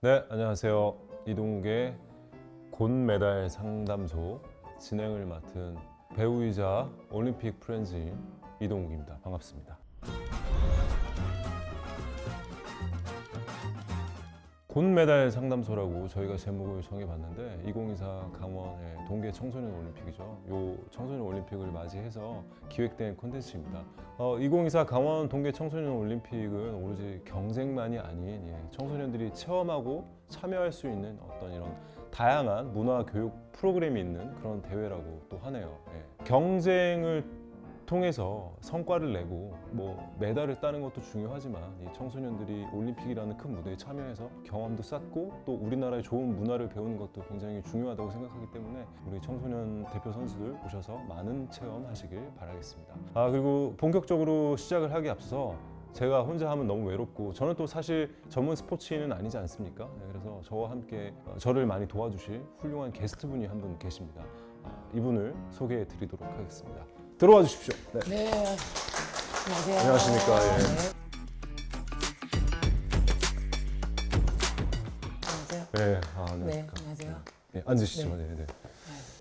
네, 안녕하세요. 이동욱의 곤메달 상담소 진행을 맡은 배우이자 올림픽 프렌즈인 이동욱입니다. 반갑습니다. 곤메달 상담소라고 저희가 제목을 정해봤는데 2024 강원의 동계 청소년 올림픽이죠. 요 청소년 올림픽을 맞이해서 기획된 콘텐츠입니다. 2024 강원 동계 청소년 올림픽은 오로지 경쟁만이 아닌 청소년들이 체험하고 참여할 수 있는 어떤 이런 다양한 문화 교육 프로그램이 있는 그런 대회라고 또 하네요. 경쟁을 통해서 성과를 내고 메달을 따는 것도 중요하지만 이 청소년들이 올림픽이라는 큰 무대에 참여해서 경험도 쌓고 또 우리나라의 좋은 문화를 배우는 것도 굉장히 중요하다고 생각하기 때문에 우리 청소년 대표 선수들 오셔서 많은 체험하시길 바라겠습니다. 그리고 본격적으로 시작을 하기에 앞서서 제가 혼자 하면 너무 외롭고 저는 또 사실 전문 스포츠인은 아니지 않습니까? 그래서 저와 함께 저를 많이 도와주실 훌륭한 게스트분이 한 분 계십니다. 이분을 소개해 드리도록 하겠습니다. 들어와 주십시오. 네. 안녕하세요. 안녕하십니까. 예. 안녕하세요. 네, 네, 안녕하십니까. 안녕하세요. 네, 앉으시죠. 네.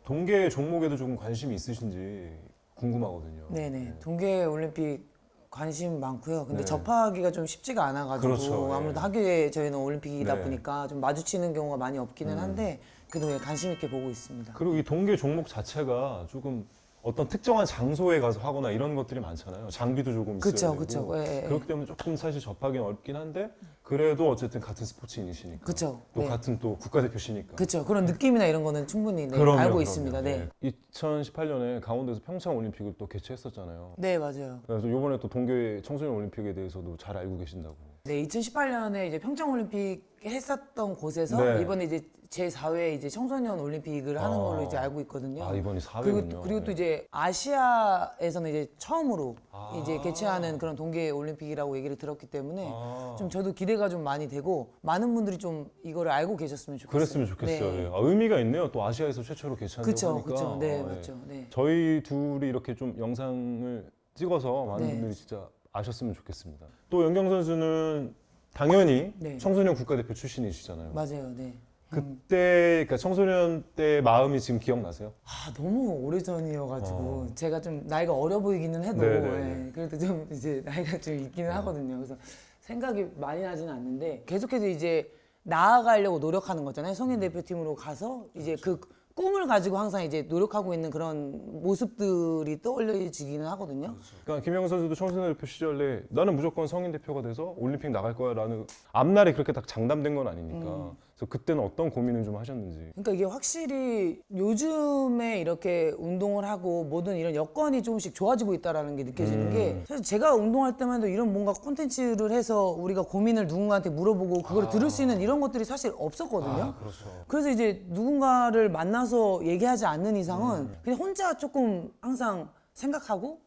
동계 종목에도 조금 관심이 있으신지 궁금하거든요. 네네. 동계 올림픽 관심 많고요. 근데 네. 접하기가 좀 쉽지가 않아가지고 그렇죠, 예. 아무래도 학교에 저희는 올림픽이다 네. 보니까 좀 마주치는 경우가 많이 없기는 한데 그래도 관심 있게 보고 있습니다. 그리고 이 동계 종목 자체가 조금 어떤 특정한 장소에 가서 하거나 이런 것들이 많잖아요. 장비도 조금 있어야 그쵸, 되고. 그쵸. 예, 예. 그렇기 때문에 조금 사실 접하기는 어렵긴 한데 그래도 어쨌든 같은 스포츠인이시니까. 그쵸. 또 네. 같은 또 국가대표시니까. 그쵸. 그런 느낌이나 이런 거는 충분히 네, 그럼요, 알고 그럼요. 있습니다. 네. 2018년에 강원도에서 평창 올림픽을 또 개최했었잖아요. 네, 맞아요. 그래서 이번에 또 동계 청소년 올림픽에 대해서도 잘 알고 계신다고. 네, 2018년에 이제 평창 올림픽 했었던 곳에서 네. 이번에 이제 제4회 이제 청소년 올림픽을 하는 걸로 이제 알고 있거든요. 이번이 4회군요. 그리고 또 이제 아시아에서는 이제 처음으로 아. 이제 개최하는 그런 동계 올림픽이라고 얘기를 들었기 때문에 아. 좀 저도 기대가 좀 많이 되고 많은 분들이 좀 이거를 알고 계셨으면 좋겠어요. 그랬으면 좋겠어요. 네. 예. 의미가 있네요. 또 아시아에서 최초로 개최한다고 그쵸, 하니까. 그쵸. 네, 예. 맞죠. 네. 저희 둘이 이렇게 좀 영상을 찍어서 많은 네. 분들이 진짜 아셨으면 좋겠습니다. 또 연경 선수는 당연히 네. 청소년 국가대표 출신이시잖아요. 맞아요. 네. 그때 그러니까 청소년 때 마음이 지금 기억나세요? 너무 오래전이어가지고 제가 좀 나이가 어려 보이기는 해도 네네네. 예, 그래도 좀 이제 나이가 좀 있기는 하거든요. 그래서 생각이 많이 나지는 않는데 계속해서 이제 나아가려고 노력하는 거잖아요. 성인 대표팀으로 가서 이제 그 꿈을 가지고 항상 이제 노력하고 있는 그런 모습들이 떠올려지기는 하거든요. 그러니까 김영현 선수도 청소년 대표 시절에 나는 무조건 성인 대표가 돼서 올림픽 나갈 거야라는 앞날에 그렇게 딱 장담된 건 아니니까. 그래서 그때는 어떤 고민을 좀 하셨는지. 그러니까 이게 확실히 요즘에 이렇게 운동을 하고 모든 이런 여건이 조금씩 좋아지고 있다라는 게 느껴지는 게 사실 제가 운동할 때만 해도 이런 뭔가 콘텐츠를 해서 우리가 고민을 누군가한테 물어보고 그걸 들을 수 있는 이런 것들이 사실 없었거든요. 그렇죠. 그래서 이제 누군가를 만나서 얘기하지 않는 이상은 그냥 혼자 조금 항상 생각하고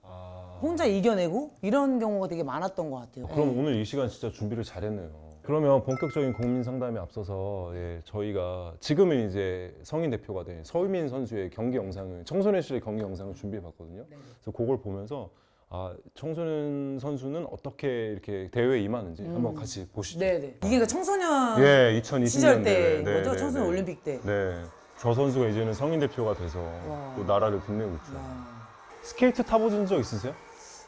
혼자 이겨내고 이런 경우가 되게 많았던 것 같아요. 그럼 오늘 이 시간 진짜 준비를 잘했네요. 그러면 본격적인 고민 상담에 앞서서 저희가 지금은 이제 성인 대표가 된 서유민 선수의 경기 영상을 청소년 시절 경기 영상을 준비해봤거든요. 그래서 그걸 보면서 청소년 선수는 어떻게 이렇게 대회에 임하는지 한번 같이 보시죠. 네네. 이게 그러니까 청소년 2020년대 시절 때인 거죠? 청소년 올림픽 때. 네. 저 선수가 이제는 성인 대표가 돼서 와. 또 나라를 빛내고 있죠. 와. 스케이트 타보신 적 있으세요?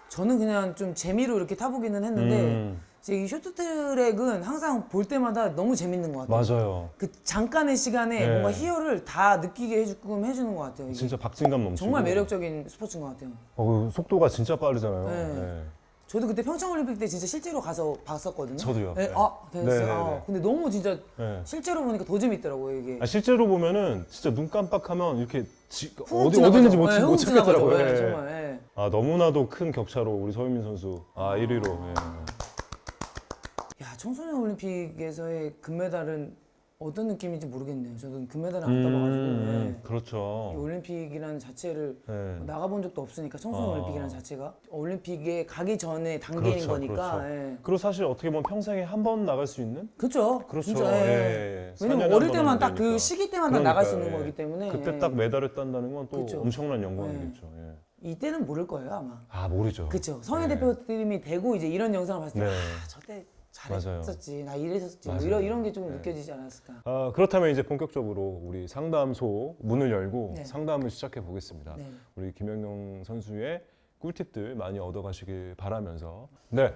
저는 그냥 좀 재미로 이렇게 타보기는 했는데 이제 이 쇼트트랙은 항상 볼 때마다 너무 재밌는 것 같아요. 맞아요. 그 잠깐의 시간에 네. 뭔가 희열을 다 느끼게 해주는 것 같아요. 이게. 진짜 박진감 넘치고 정말 매력적인 스포츠인 것 같아요. 그 속도가 진짜 빠르잖아요. 네. 네. 저도 그때 평창올림픽 때 진짜 실제로 가서 봤었거든요. 저도요. 네. 네. 됐어요. 네. 근데 너무 진짜 네. 실제로 보니까 더 재밌더라고요 이게. 실제로 보면은 진짜 눈 깜빡하면 이렇게 훅 어디 지나가죠. 있는지 못 훅 찾겠더라고요. 지나가죠. 네. 정말. 네. 너무나도 큰 격차로 우리 서유민 선수 1위로. 야, 청소년 올림픽에서의 금메달은 어떤 느낌인지 모르겠네요. 저도 금메달을 안 따봐가지고. 네. 이 그렇죠. 올림픽이라는 자체를 네. 나가본 적도 없으니까 청소년 올림픽이라는 자체가 올림픽에 가기 전에 단계인 그렇죠, 거니까. 그렇죠. 예. 그리고 사실 어떻게 보면 평생에 한 번 나갈 수 있는 그렇죠. 그렇죠. 진짜, 예. 예. 4년에 왜냐면 한 어릴 번 때만 하는 딱 그 거니까. 시기 때만 딱 나갈 수 있는 그러니까요, 거기 때문에. 그때 예. 딱 메달을 딴다는 건 또 그쵸. 엄청난 영광이겠죠. 예. 이때는 모를 거예요 아마. 모르죠. 그렇죠. 성인 네. 대표팀이 되고 이제 이런 영상을 봤을 때 네. 저때 잘했었지, 나 이랬었지, 뭐 맞아요. 이런 게 좀 네. 느껴지지 않았을까. 그렇다면 이제 본격적으로 우리 상담소 문을 열고 네. 상담을 시작해 보겠습니다. 네. 우리 김연경 선수의 꿀팁들 많이 얻어가시길 바라면서 네,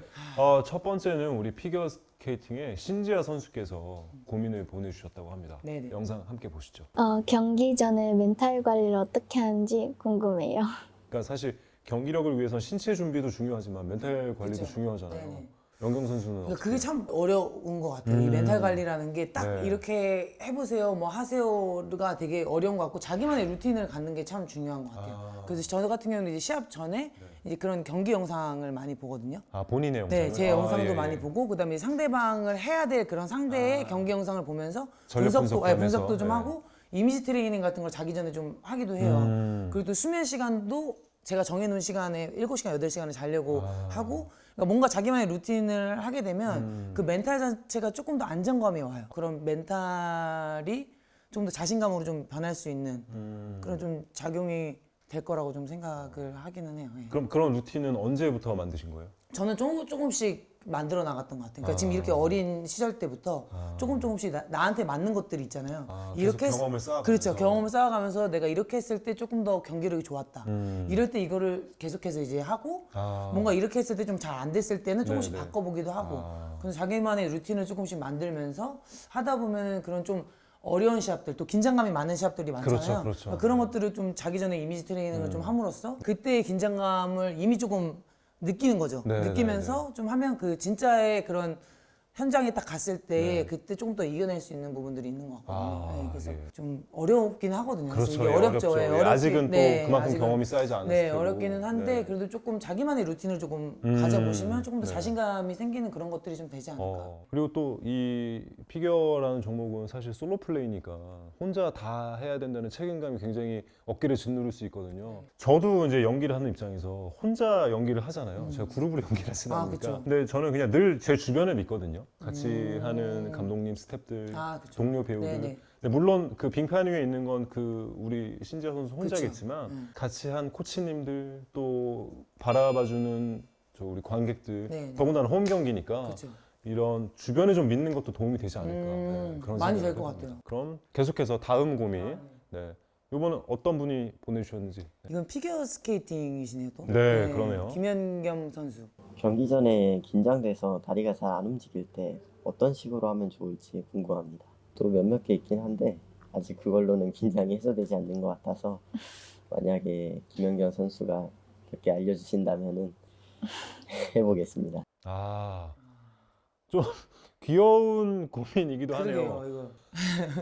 첫 번째는 우리 피겨 스케이팅의 신지아 선수께서 고민을 보내주셨다고 합니다. 네네. 영상 함께 보시죠. 경기 전에 멘탈 관리를 어떻게 하는지 궁금해요. 그러니까 사실 경기력을 위해서 신체 준비도 중요하지만 멘탈 관리도 그쵸. 중요하잖아요. 네네. 연경 선수는 그러니까 그게 참 어려운 것 같아요. 이 멘탈 관리라는 게 딱 네. 이렇게 해보세요, 뭐 하세요가 되게 어려운 것 같고 자기만의 루틴을 갖는 게 참 중요한 것 같아요. 그래서 저 같은 경우는 이제 시합 전에 이제 그런 경기 영상을 많이 보거든요. 본인의 영상을? 네, 제 영상도 예, 많이 예. 보고 그다음에 상대방을 해야 될 그런 상대의 경기 영상을 보면서 전력 분석하면서, 분석도 좀 네. 하고 이미지 트레이닝 같은 걸 자기 전에 좀 하기도 해요. 음. 그리고 또 수면 시간도 제가 정해놓은 시간에 7시간, 8시간을 자려고 하고 그러니까 뭔가 자기만의 루틴을 하게 되면 그 멘탈 자체가 조금 더 안정감이 와요. 그런 멘탈이 좀 더 자신감으로 좀 변할 수 있는 그런 좀 작용이 될 거라고 좀 생각을 하기는 해요. 예. 그럼 그런 루틴은 언제부터 만드신 거예요? 저는 조금씩 만들어 나갔던 것 같아요. 그러니까 지금 이렇게 어린 시절 때부터 조금씩 나한테 맞는 것들이 있잖아요. 계속 경험을 쌓아가면서. 그렇죠. 경험을 쌓아가면서 내가 이렇게 했을 때 조금 더 경기력이 좋았다. 이럴 때 이거를 계속해서 이제 하고 뭔가 이렇게 했을 때 좀 잘 안 됐을 때는 조금씩 네네. 바꿔보기도 하고 그래서 자기만의 루틴을 조금씩 만들면서 하다 보면 그런 좀 어려운 시합들 또 긴장감이 많은 시합들이 많잖아요. 그렇죠, 그렇죠. 그러니까 그런 것들을 좀 자기 전에 이미지 트레이닝을 좀 함으로써 그때의 긴장감을 이미 조금 느끼는 거죠. 네, 느끼면서 좀 하면 그 진짜의 그런 현장에 딱 갔을 때 네. 그때 조금 더 이겨낼 수 있는 부분들이 있는 것 같거든요. 네, 그래서 예. 좀 어렵긴 하거든요. 그렇죠. 이게 어렵죠. 예, 어렵긴- 아직은 또 네, 그만큼 아직은- 경험이 쌓이지 않았을 네, 테고. 어렵기는 한데 네. 그래도 조금 자기만의 루틴을 조금 가져보시면 조금 더 네. 자신감이 생기는 그런 것들이 좀 되지 않을까. 그리고 또 이 피겨라는 종목은 사실 솔로 플레이니까 혼자 다 해야 된다는 책임감이 굉장히 어깨를 짓누를 수 있거든요. 저도 이제 연기를 하는 입장에서 혼자 연기를 하잖아요. 제가 그룹으로 연기를 하진 아, 않으니까. 그쵸. 근데 저는 그냥 늘 제 주변에 믿거든요. 같이 하는 감독님, 스태프들, 아, 그쵸. 동료 배우들. 네네. 근데 물론 그 빙판 위에 있는 건 그 우리 신지아 선수 그쵸. 혼자겠지만 같이 한 코치님들 또 바라봐주는 저 우리 관객들 네, 네. 더군다나 홈 경기니까 그렇죠. 이런 주변에 좀 믿는 것도 도움이 되지 않을까 그런 많이 생각을 될 것 해봅니다. 같아요. 그럼 계속해서 다음 고민 네 이번은 어떤 분이 보내주셨는지 이건 피겨 스케이팅이시네요, 또. 네, 그러네요. 김연겸 선수. 경기 전에 긴장돼서 다리가 잘 안 움직일 때 어떤 식으로 하면 좋을지 궁금합니다. 또 몇몇 개 있긴 한데 아직 그걸로는 긴장이 해소되지 않는 것 같아서 만약에 김연경 선수가 몇 개 알려주신다면은 해보겠습니다. 좀 귀여운 고민이기도 하네요. 그러게요, 이거.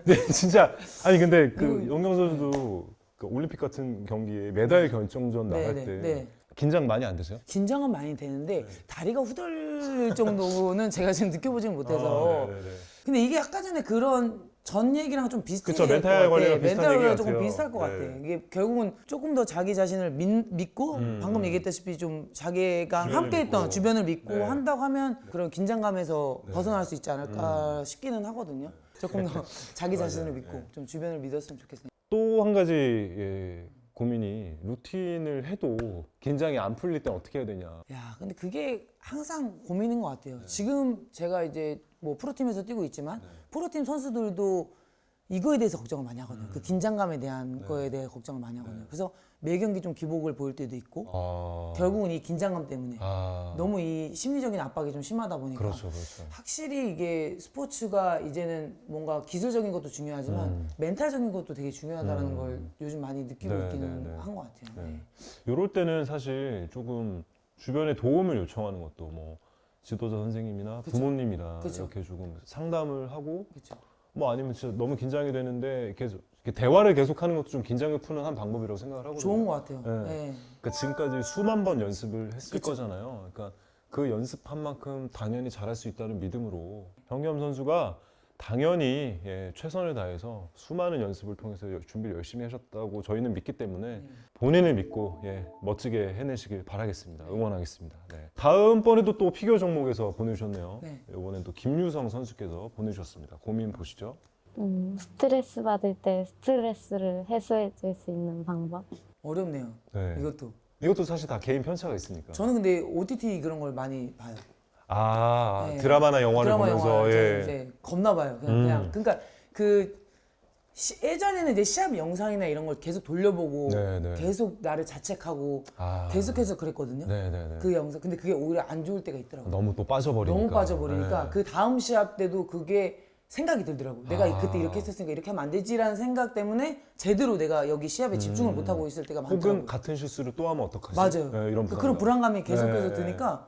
네, 진짜 아니 근데 그 연경 선수도 그 올림픽 같은 경기에 메달 결정전 나갈 네, 때 네. 긴장 많이 안 되세요? 긴장은 많이 되는데 다리가 후들릴 정도는 제가 지금 느껴보지는 못해서. 네네네. 근데 이게 아까 전에 그런 전 얘기랑 좀 비슷할 그쵸, 것 멘탈 같아. 관리랑 비슷한 멘탈 관리랑 얘기 조금 같아요. 비슷할 것 네. 같아. 이게 결국은 조금 더 자기 자신을 믿고 방금 얘기했다시피 좀 자기가 주변을 함께했던 믿고. 주변을 믿고 네. 한다고 하면 그런 긴장감에서 벗어날 수 있지 않을까 싶기는 하거든요. 조금 더 자기 자신을 믿고 좀 주변을 믿었으면 좋겠어요. 또 한 가지 고민이 루틴을 해도 긴장이 안 풀릴 땐 어떻게 해야 되냐. 야, 근데 그게 항상 고민인 것 같아요. 지금 제가 이제 뭐 프로팀에서 뛰고 있지만 프로팀 선수들도 이거에 대해서 걱정을 많이 하거든요. 그 긴장감에 대한 거에 대해 걱정을 많이 하거든요. 그래서 매 경기 좀 기복을 보일 때도 있고 결국은 이 긴장감 때문에 너무 이 심리적인 압박이 좀 심하다 보니까 그렇죠, 그렇죠. 확실히 이게 스포츠가 이제는 뭔가 기술적인 것도 중요하지만 멘탈적인 것도 되게 중요하다는 걸 요즘 많이 느끼고 네, 있기는 네, 네. 한 것 같아요. 네. 이럴 때는 사실 조금 주변에 도움을 요청하는 것도 뭐 지도자 선생님이나 부모님이나 그쵸. 이렇게 조금 상담을 하고 그렇죠. 뭐 아니면 진짜 너무 긴장이 되는데 계속 이렇게 대화를 계속하는 것도 좀 긴장을 푸는 한 방법이라고 생각을 하거든요. 좋은 것 같아요. 네. 네. 그러니까 지금까지 수만 번 연습을 했을 거잖아요. 그러니까 그 연습한 만큼 당연히 잘할 수 있다는 믿음으로 현겸 선수가 당연히 최선을 다해서 수많은 연습을 통해서 준비를 열심히 하셨다고 저희는 믿기 때문에 본인을 믿고 멋지게 해내시길 바라겠습니다. 응원하겠습니다. 네. 다음번에도 또 피겨 종목에서 보내주셨네요. 네. 이번엔 또 김유성 선수께서 보내주셨습니다. 고민 보시죠. 스트레스 받을 때 스트레스를 해소해 줄 수 있는 방법? 어렵네요. 네. 이것도. 이것도 사실 다 개인 편차가 있으니까. 저는 근데 OTT 그런 걸 많이 봐요. 네. 드라마나 영화를 드라마, 보면서 영화 예. 이제 겁나 봐요. 그냥 그러니까 그 예전에는 이제 시합 영상이나 이런 걸 계속 돌려보고 네, 네. 계속 나를 자책하고 아. 계속해서 그랬거든요. 네네네. 그 영상. 근데 그게 오히려 안 좋을 때가 있더라고요. 너무 또 빠져버리니까. 너무 빠져버리니까 네. 그 다음 시합 때도 그게 생각이 들더라고. 내가 아. 그때 이렇게 했었으니까 이렇게 하면 안 되지라는 생각 때문에 제대로 내가 여기 시합에 집중을 못 하고 있을 때가 많더라고요. 혹은 같은 실수를 또 하면 어떡하지? 맞아요. 네, 이런 그런 불안감이 계속해서 네. 드니까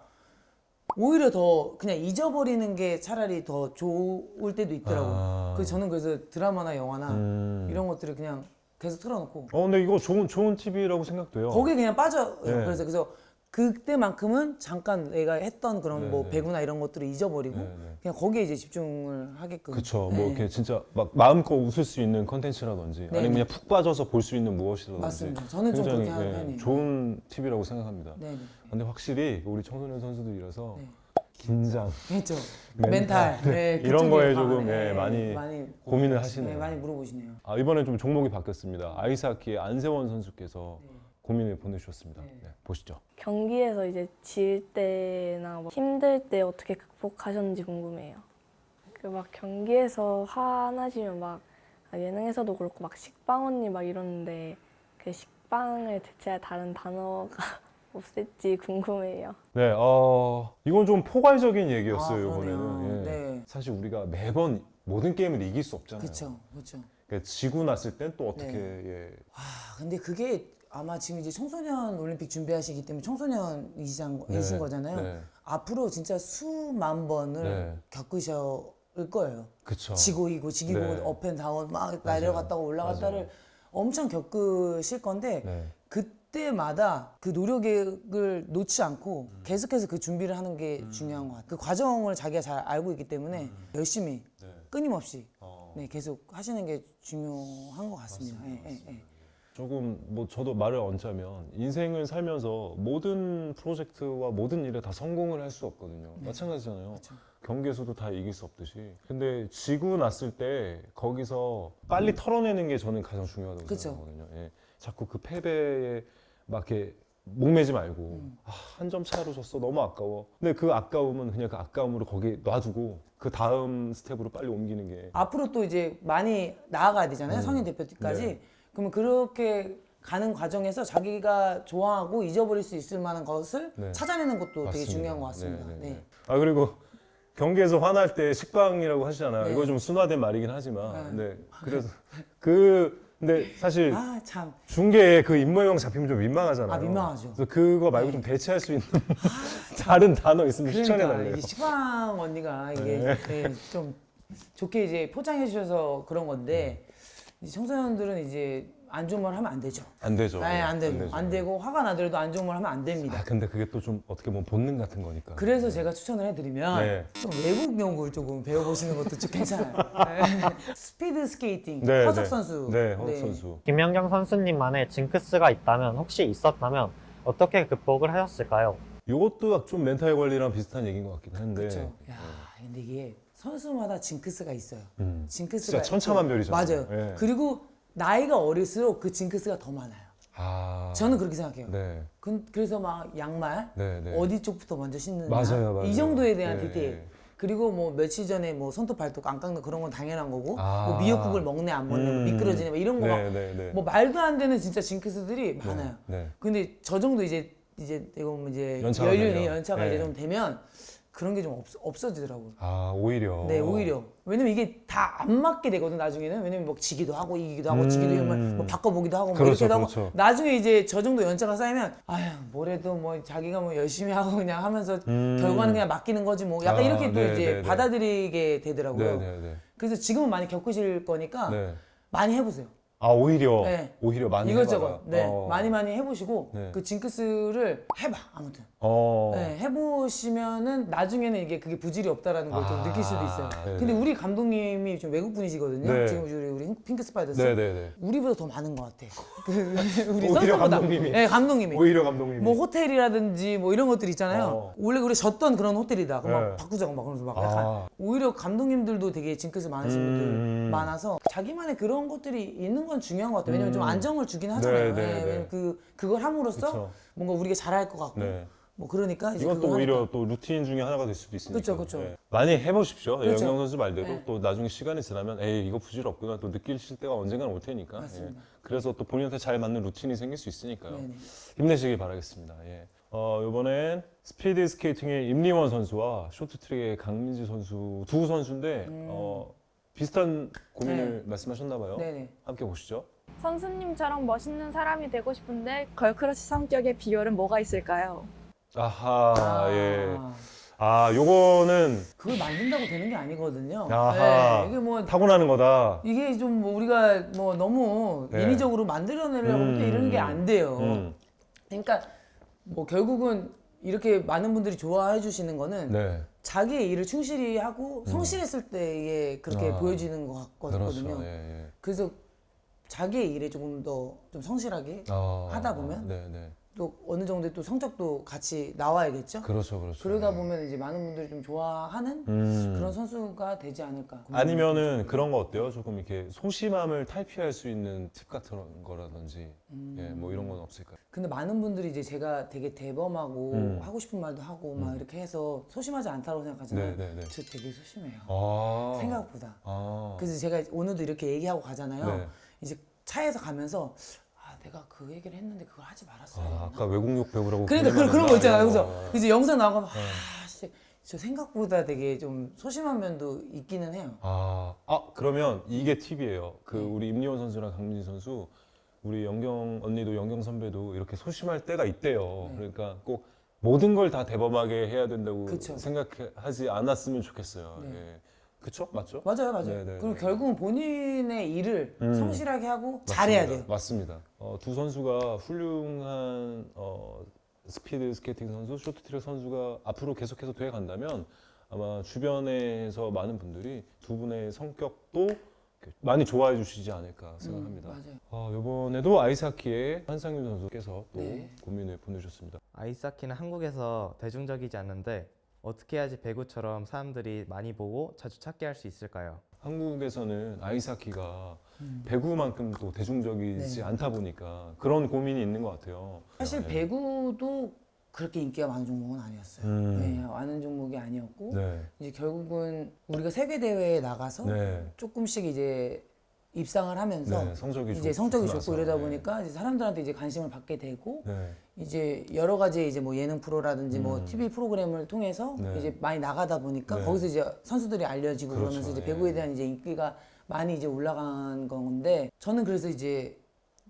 오히려 더 그냥 잊어버리는 게 차라리 더 좋을 때도 있더라고. 아. 그래서 저는 그래서 드라마나 영화나 음. 이런 것들을 그냥 계속 틀어놓고 근데 이거 좋은 팁이라고 생각돼요. 거기에 그냥 빠져요. 네. 그래서 그때만큼은 잠깐 내가 했던 그런 네, 뭐 네. 배구나 이런 것들을 잊어버리고 네, 네. 그냥 거기에 이제 집중을 하게끔. 그쵸. 네. 뭐 이렇게 진짜 막 마음껏 웃을 수 있는 컨텐츠라든지 네. 아니면 그냥 푹 빠져서 볼 수 있는 무엇이라든지 맞습니다. 저는 좀 굉장히 그렇게 하는 편이에요. 좋은 팁이라고 생각합니다. 네네. 근데 확실히 우리 청소년 선수들이라서 네. 긴장, 그렇죠. 멘탈, 네, 이런 그쪽에 거에 강하네. 조금 네, 많이 고민을 하시네요. 네, 많이 물어보시네요. 이번엔 좀 종목이 바뀌었습니다. 아이스하키의 안세원 선수께서 고민을 보내주셨습니다. 네. 네, 보시죠. 경기에서 이제 질 때나 뭐 힘들 때 어떻게 극복하셨는지 궁금해요. 그 막 경기에서 화나시면 막 예능에서도 그렇고 막 식빵 언니 막 이러는데 그 식빵을 대체할 다른 단어가 없을지 궁금해요. 네, 이건 좀 포괄적인 얘기였어요. 그러네요. 이번에는. 예. 네. 사실 우리가 매번 모든 게임을 이길 수 없잖아요. 그렇죠, 그렇죠. 그러니까 지고 났을 땐 또 어떻게 네. 근데 그게 아마 지금 이제 청소년 올림픽 준비하시기 때문에 청소년이신 네, 거잖아요. 네. 앞으로 진짜 수만 번을 네. 겪으실 거예요. 그쵸. 지고 지기고 네. 업앤다운 막 내려갔다가 올라갔다를 맞아요. 엄청 겪으실 건데 네. 그때마다 그 노력을 놓지 않고 계속해서 그 준비를 하는 게 중요한 것 같아요. 그 과정을 자기가 잘 알고 있기 때문에 열심히 네. 끊임없이 네, 계속 하시는 게 중요한 것 같습니다. 예. 조금 뭐 저도 말을 얹자면 인생을 살면서 모든 프로젝트와 모든 일에 다 성공을 할 수 없거든요. 마찬가지잖아요. 경기에서도 다 이길 수 없듯이. 근데 지고 났을 때 거기서 빨리 털어내는 게 저는 가장 중요하다고 그쵸. 생각하거든요. 예. 자꾸 그 패배에 막 이렇게 목매지 말고 한 점 차로 졌어 너무 아까워. 근데 그 아까움은 그냥 그 아까움으로 거기 놔두고 그 다음 스텝으로 빨리 옮기는 게 앞으로 또 이제 많이 나아가야 되잖아요. 성인 대표팀까지. 네. 그러면 그렇게 가는 과정에서 자기가 좋아하고 잊어버릴 수 있을 만한 것을 네. 찾아내는 것도 되게 맞습니다. 중요한 것 같습니다. 네, 네, 네. 네. 그리고 경기에서 화날 때 식빵이라고 하시잖아요. 네. 이거 좀 순화된 말이긴 하지만, 네. 네. 그래서 근데 사실 아, 참. 중계에 그 입모양 잡히면 좀 민망하잖아요. 민망하죠. 그래서 그거 말고 좀 대체할 수 있는 다른 단어 있으면 추천해 그러니까 달래요. 이 식빵 언니가 이게 네. 네, 좀 좋게 이제 포장해 주셔서 그런 건데 이제 청소년들은 이제 안 좋은 말 하면 안 되죠. 안 되죠. 네, 안 되죠. 되죠. 안 되고 화가 나더라도 안 좋은 말 하면 안 됩니다. 근데 그게 또 좀 어떻게 보면 본능 같은 거니까. 그래서 제가 추천을 해드리면 네. 좀 외국 용어를 조금 배워보시는 것도 좀 괜찮아요. 네. 스피드 스케이팅, 네, 허석 네. 선수. 네, 허석 선수. 김연경 선수님만의 징크스가 있다면 혹시 있었다면 어떻게 극복을 하셨을까요? 이것도 좀 멘탈 관리랑 비슷한 얘기인 것 같긴 한데. 그렇죠. 야, 근데 이게 선수마다 징크스가 있어요. 진짜 징크스가 천차만별이잖아요. 맞아요. 예. 그리고 나이가 어릴수록 그 징크스가 더 많아요. 저는 그렇게 생각해요. 네. 그래서 막 양말 네, 네. 어디 쪽부터 먼저 신느냐 맞아요. 이 정도에 대한 네, 디테일. 네. 그리고 뭐 며칠 전에 뭐 손톱 발톱 안 깎는 그런 건 당연한 거고 아. 뭐 미역국을 먹네 안 먹네 뭐 미끄러지네 뭐 이런 거 막 네, 네, 네. 뭐 말도 안 되는 진짜 징크스들이 많아요. 네. 근데 저 정도 이제 이거 뭐 이제 연차가 연륜이 되면. 연차가 네. 이제 좀 되면 그런 게 좀 없어지더라고요. 오히려. 네, 오히려. 왜냐면 이게 다 안 맞게 되거든, 나중에는. 왜냐면 뭐 지기도 하고, 이기기도 하고, 지기도 하면 뭐 바꿔보기도 하고, 뭐 그렇죠, 이렇게도 하고. 그렇죠. 나중에 이제 저 정도 연차가 쌓이면, 아휴, 뭐래도 뭐 자기가 뭐 열심히 하고 그냥 하면서 결과는 그냥 맡기는 거지 뭐. 약간 이렇게 또 네, 이제 네, 네. 받아들이게 되더라고요. 네, 네, 네. 그래서 지금은 많이 겪으실 거니까 네. 많이 해보세요. 오히려. 네. 오히려 많이 이것저것. 해봐라. 네. 많이 해보시고, 네. 그 징크스를 해봐, 아무튼. 네, 해보시면은 나중에는 이게 그게 부질이 없다라는 걸 좀 느낄 수도 있어요. 네네. 근데 우리 감독님이 좀 외국 분이시거든요. 네. 지금 우리 핑크 스파이더스. 네네네. 우리보다 더 많은 것 같아. 우리 오히려 선수보다. 감독님이. 네, 감독님이. 오히려 감독님이. 뭐 호텔이라든지 뭐 이런 것들 있잖아요. 원래 우리 졌던 그런 호텔이다. 그럼 네. 막 바꾸자고 막 그러면서 막 약간 오히려 감독님들도 되게 징크스 많으신 분들 많아서 자기만의 그런 것들이 있는 건 중요한 것 같아요. 왜냐면 좀 안정을 주긴 하잖아요. 네, 네, 네. 왜냐면 그걸 함으로써 그쵸. 뭔가 우리가 잘할 것 같고 네. 뭐 그러니까 이제 이건 또 그거 오히려 하니까. 또 루틴 중에 하나가 될 수도 있으니까. 그쵸, 그쵸. 예. 많이 해보십시오. 예, 그렇죠. 영경 선수 말대로 네. 또 나중에 시간이 지나면 에이 이거 부질없구나 또 느끼실 때가 언젠가는 올 테니까. 예. 맞습니다. 그래서 또 본인한테 잘 맞는 루틴이 생길 수 있으니까요. 네네. 힘내시길 바라겠습니다. 예. 이번엔 스피드 스케이팅의 임리원 선수와 쇼트트랙의 강민지 선수 두 선수인데 비슷한 고민을 말씀하셨나 봐요. 네네. 함께 보시죠. 선수님처럼 멋있는 사람이 되고 싶은데 걸크러쉬 성격의 비결은 뭐가 있을까요? 아하, 예. 요거는 그걸 만든다고 되는 게 아니거든요. 아하. 네, 이게 뭐 타고나는 거다. 이게 좀 뭐 우리가 뭐 너무 네. 인위적으로 만들어내려고 할 때 이런 게 안 돼요. 그러니까 뭐 결국은 이렇게 많은 분들이 좋아해 주시는 거는 네. 자기의 일을 충실히 하고 성실했을 때에 그렇게 아. 보여지는 것 같거든요. 그렇죠. 예, 예. 그래서 자기의 일에 조금 더 좀 성실하게 하다 보면 네, 네. 또 어느 정도의 또 성적도 같이 나와야겠죠. 그렇죠, 그렇죠. 그러다 예. 보면 이제 많은 분들이 좀 좋아하는 그런 선수가 되지 않을까. 아니면은 그런 거 어때요? 조금 이렇게 소심함을 탈피할 수 있는 팁 같은 거라든지, 예, 뭐 이런 건 없을까요? 근데 많은 분들이 이제 제가 되게 대범하고 하고 싶은 말도 하고 막 이렇게 해서 소심하지 않다고 생각하잖아요. 네, 네, 네. 저 되게 소심해요. 아, 생각보다. 아, 그래서 제가 오늘도 이렇게 얘기하고 가잖아요. 네. 이제 차에서 가면서 내가 그 얘기를 했는데 그걸 하지 말았어요. 아까 외국욕 배우라고. 그러니까 그런 그런 거 있잖아요. 말이야. 그래서 이제 영상 나오고 막 씨, 저 생각보다 되게 좀 소심한 면도 있기는 해요. 그러면 이게 팁이에요. 우리 임리원 선수랑 강민지 선수, 우리 영경 언니도 영경 선배도 이렇게 소심할 때가 있대요. 그러니까 꼭 모든 걸 다 대범하게 해야 된다고 그쵸. 생각하지 않았으면 좋겠어요. 네. 예. 그쵸? 맞죠? 맞아요. 네, 네, 그리고 네. 결국은 본인의 일을 성실하게 하고 잘해야 돼요. 맞습니다. 두 선수가 훌륭한 스피드 스케이팅 선수, 쇼트트랙 선수가 앞으로 계속해서 돼 간다면 아마 주변에서 많은 분들이 두 분의 성격도 많이 좋아해 주시지 않을까 생각합니다. 맞아요. 이번에도 아이스하키의 한상윤 선수께서 또 네. 고민을 보내주셨습니다. 아이스하키는 한국에서 대중적이지 않는데 어떻게 해야지 배구처럼 사람들이 많이 보고 자주 찾게 할 수 있을까요? 한국에서는 아이스하키가 배구만큼 또 대중적이지 네. 않다 보니까 그런 고민이 있는 것 같아요. 사실 네. 배구도 그렇게 인기가 많은 종목은 아니었어요. 네, 많은 종목이 아니었고 네. 이제 결국은 우리가 세계 대회에 나가서 네. 조금씩 이제 입상을 하면서 네, 성적이 이제 좋고 성적이 나서, 좋고 이러다 네. 보니까 이제 사람들한테 이제 관심을 받게 되고 네. 이제 여러 가지 이제 뭐 예능 프로라든지 뭐 TV 프로그램을 통해서 네. 이제 많이 나가다 보니까 네. 거기서 이제 선수들이 알려지고 그렇죠. 그러면서 이제 예. 배구에 대한 이제 인기가 많이 이제 올라간 건데 저는 그래서 이제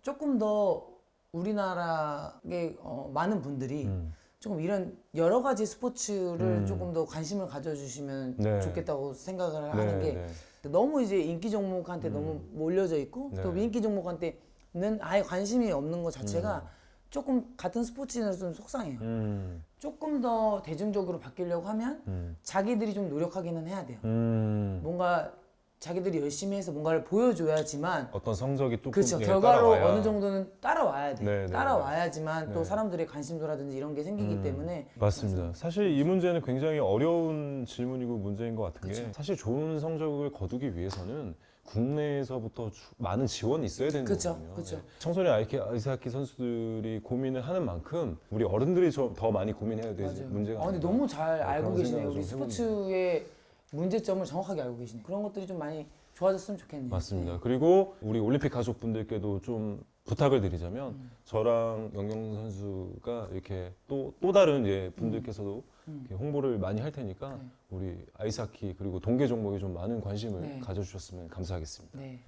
조금 더 우리나라의 많은 분들이 조금 이런 여러 가지 스포츠를 조금 더 관심을 가져주시면 네. 좋겠다고 생각을 네, 하는 게 네. 너무 이제 인기 종목한테 너무 몰려져 있고 네. 또 인기 종목한테는 아예 관심이 없는 것 자체가 조금 같은 스포츠인으로서 좀 속상해요. 조금 더 대중적으로 바뀌려고 하면 자기들이 좀 노력하기는 해야 돼요. 뭔가 자기들이 열심히 해서 뭔가를 보여줘야지만 어떤 성적이 또 그렇죠. 예, 결과로 따라와야. 어느 정도는 따라와야 돼. 네, 네, 따라와야지만 또 네. 사람들의 관심도라든지 이런 게 생기기 때문에 맞습니다. 사실 이 문제는 굉장히 어려운 질문이고 문제인 것 같은 게 사실 좋은 성적을 거두기 위해서는 국내에서부터 많은 지원이 있어야 되는 그쵸, 거거든요. 그쵸. 예. 청소년 아이스하키 선수들이 고민을 하는 만큼 우리 어른들이 더 많이 고민해야 될 맞아요. 문제가 근데 아닌가. 너무 잘 알고 그런 계시네요. 생각을 우리 좀 스포츠의 문제점을 정확하게 알고 계시네요. 그런 것들이 좀 많이 좋아졌으면 좋겠네요. 맞습니다. 그리고 우리 올림픽 가족분들께도 좀 부탁을 드리자면 저랑 영경 선수가 이렇게 또 다른 분들께서도 이렇게 홍보를 많이 할 테니까 네. 우리 아이스하키 그리고 동계 종목에 좀 많은 관심을 네. 가져주셨으면 감사하겠습니다. 네.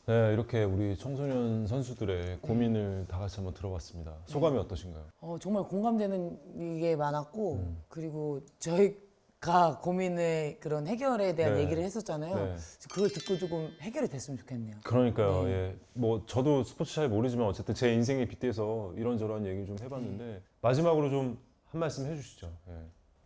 네, 이렇게 우리 청소년 선수들의 고민을 다 같이 한번 들어봤습니다. 소감이 어떠신가요? 정말 공감되는 게 많았고 그리고 저희가 고민의 그런 해결에 대한 네. 얘기를 했었잖아요. 네. 그걸 듣고 조금 해결이 됐으면 좋겠네요. 그러니까요. 네. 예. 뭐 저도 스포츠 잘 모르지만 어쨌든 제 인생에 빗대서 이런저런 얘기 좀 해봤는데 마지막으로 좀 한 말씀 해주시죠. 예.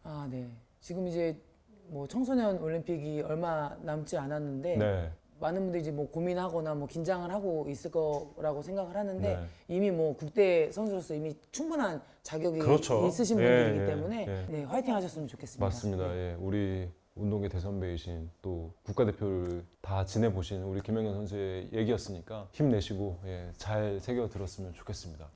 아, 네. 지금 이제 뭐 청소년 올림픽이 얼마 남지 않았는데 네. 많은 분들이 이제 뭐 고민하거나 뭐 긴장을 하고 있을 거라고 생각을 하는데 네. 이미 뭐 국대 선수로서 이미 충분한 자격이 그렇죠. 있으신 예, 분들이기 예, 때문에 예. 네, 화이팅 하셨으면 좋겠습니다. 맞습니다. 예. 우리 운동계 대선배이신 또 국가대표를 다 지내보신 우리 김연경 선수의 얘기였으니까 힘내시고 잘 새겨 들었으면 좋겠습니다.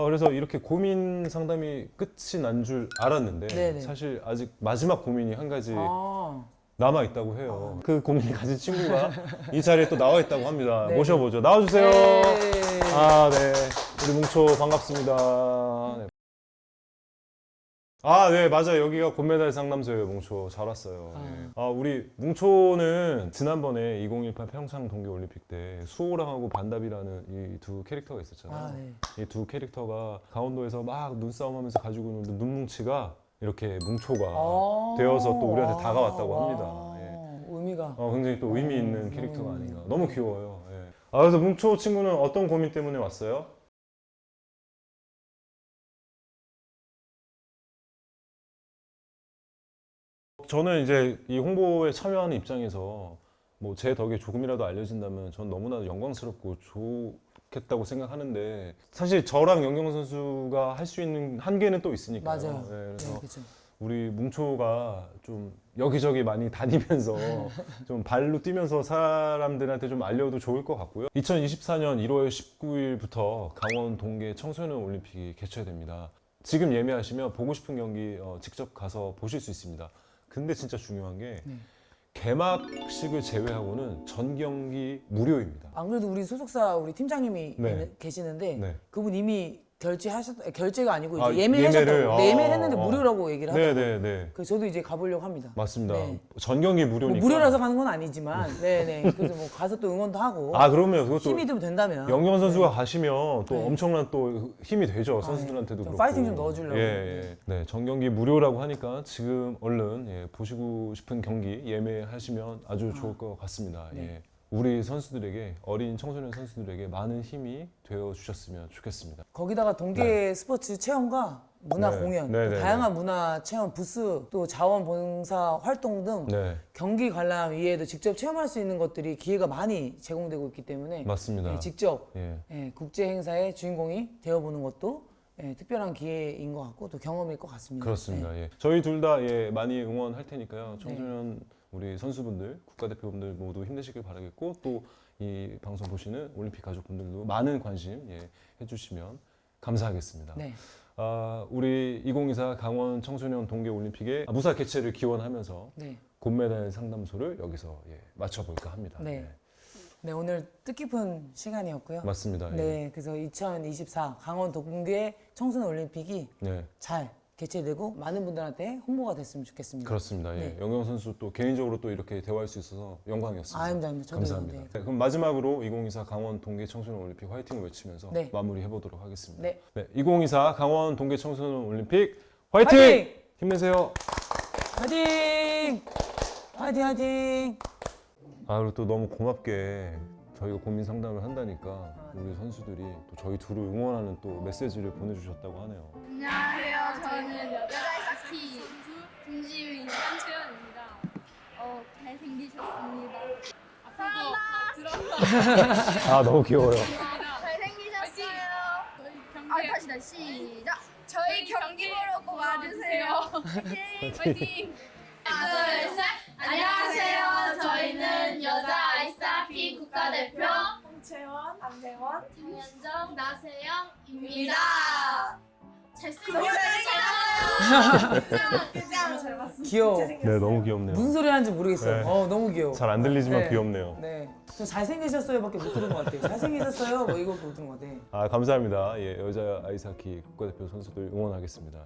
그래서 이렇게 고민 상담이 끝이 난 줄 알았는데 네네. 사실 아직 마지막 고민이 한 가지 아, 남아 있다고 해요. 그 고민을 가진 친구가 이 자리에 또 나와 있다고 합니다. 네. 모셔보죠. 나와주세요. 네. 네. 우리 뭉초 반갑습니다. 네. 네, 맞아요. 여기가 금메달 상담소예요, 뭉초. 잘 왔어요. 우리 뭉초는 지난번에 2018 평창 동계올림픽 때 수호랑하고 반답이라는 이 두 캐릭터가 있었잖아요. 네. 이 두 캐릭터가 강원도에서 막 눈싸움하면서 가지고 있는 눈뭉치가 이렇게 뭉초가 되어서 또 우리한테 다가왔다고 합니다. 의미가. 굉장히 또 의미 있는 너무 캐릭터가 의미 아닌가. 있네. 너무 귀여워요. 그래서 뭉초 친구는 어떤 고민 때문에 왔어요? 저는 이제 이 홍보에 참여하는 입장에서 뭐 제 덕에 조금이라도 알려진다면 전 너무나도 영광스럽고 좋겠다고 생각하는데 사실 저랑 연경 선수가 할 수 있는 한계는 또 있으니까요. 맞아요. 그래서 네, 그렇죠. 우리 뭉초가 좀 여기저기 많이 다니면서 좀 발로 뛰면서 사람들한테 좀 알려도 좋을 것 같고요. 2024년 1월 19일부터 강원 동계 청소년 올림픽이 개최됩니다. 지금 예매하시면 보고 싶은 경기 직접 가서 보실 수 있습니다. 근데 진짜 중요한 게 개막식을 제외하고는 전 경기 무료입니다. 안 그래도 우리 소속사 우리 팀장님이 네. 계시는데 네. 그분 이미 결제가 아니고 아, 이제 예매하셨다고. 예매를? 네, 예매를 했는데 무료라고 얘기를 하더라고요. 네네네. 그래서 저도 이제 가보려고 합니다. 맞습니다. 네. 전 경기 뭐 무료니까. 무료라서 가는 건 아니지만, 네네. 그래서 뭐 가서 또 응원도 하고 그러면 그것도 힘이 좀 된다면. 영경 선수가 가시면 또 네. 엄청난 또 힘이 되죠. 선수들한테도 좀 그렇고. 파이팅 좀 넣어주려고. 네, 전 경기 무료라고 하니까 지금 얼른 보시고 싶은 경기 예매하시면 아주 좋을 것 같습니다. 네. 우리 선수들에게 어린 청소년 선수들에게 많은 힘이 되어 주셨으면 좋겠습니다. 거기다가 동계 스포츠 체험과 문화 네. 공연, 네, 또 네, 다양한 문화 체험 부스, 또 자원봉사 활동 등 네, 경기 관람 이외에도 직접 체험할 수 있는 것들이 기회가 많이 제공되고 있기 때문에 맞습니다. 직접 예. 국제 행사의 주인공이 되어보는 것도 특별한 기회인 것 같고 또 경험일 것 같습니다. 그렇습니다. 네. 저희 둘 다 많이 응원할 테니까요. 청소년 우리 선수분들, 국가대표분들 모두 힘내시길 바라겠고 또 이 방송 보시는 올림픽 가족분들도 많은 관심 해주시면 감사하겠습니다. 네. 우리 2024 강원 청소년 동계올림픽의 무사 개최를 기원하면서 네. 금메달 상담소를 여기서 마쳐볼까 합니다. 네. 네, 오늘 뜻깊은 시간이었고요. 맞습니다. 네, 그래서 2024 강원 동계 청소년 올림픽이 네. 잘 개최되고 많은 분들한테 홍보가 됐으면 좋겠습니다. 그렇습니다. 네. 영경 선수 또 개인적으로 또 이렇게 대화할 수 있어서 영광이었습니다. 아닙니다. 저도 감사합니다. 네. 네, 그럼 마지막으로 2024 강원 동계 청소년 올림픽 화이팅을 외치면서 네. 마무리해 보도록 하겠습니다. 네. 2024 강원 동계 청소년 올림픽 화이팅! 화이팅! 힘내세요. 화이팅! 화이팅! 화이팅! 그리고 또 너무 고맙게 저희가 고민 상담을 한다니까 우리 선수들이 또 저희 둘을 응원하는 또 메시지를 보내주셨다고 하네요. 안녕하세요. 저는 여자아이스키 중심인 한채연입니다. 잘생기셨습니다. 들었어. 너무 귀여워요. 잘생기셨어요. 다시 시작. 저희 경기 보러 꼭 와주세요. 화이팅! 하나, 둘, 셋. 안녕하세요. 저희는 여자 아이스하키 국가대표 홍채원, 안재원, 장현정, 나세영입니다. 귀여워. 네, 너무 귀엽네요. 무슨 소리 하는지 모르겠어요. 네. 너무 귀여워. 잘 안 들리지만 네. 귀엽네요. 네. 저 잘생기셨어요밖에 못 들은 것 같아요. 잘생기셨어요? 뭐 이거밖에 못 들은 것 같아요. 감사합니다. 여자 아이스하키 국가대표 선수들 응원하겠습니다.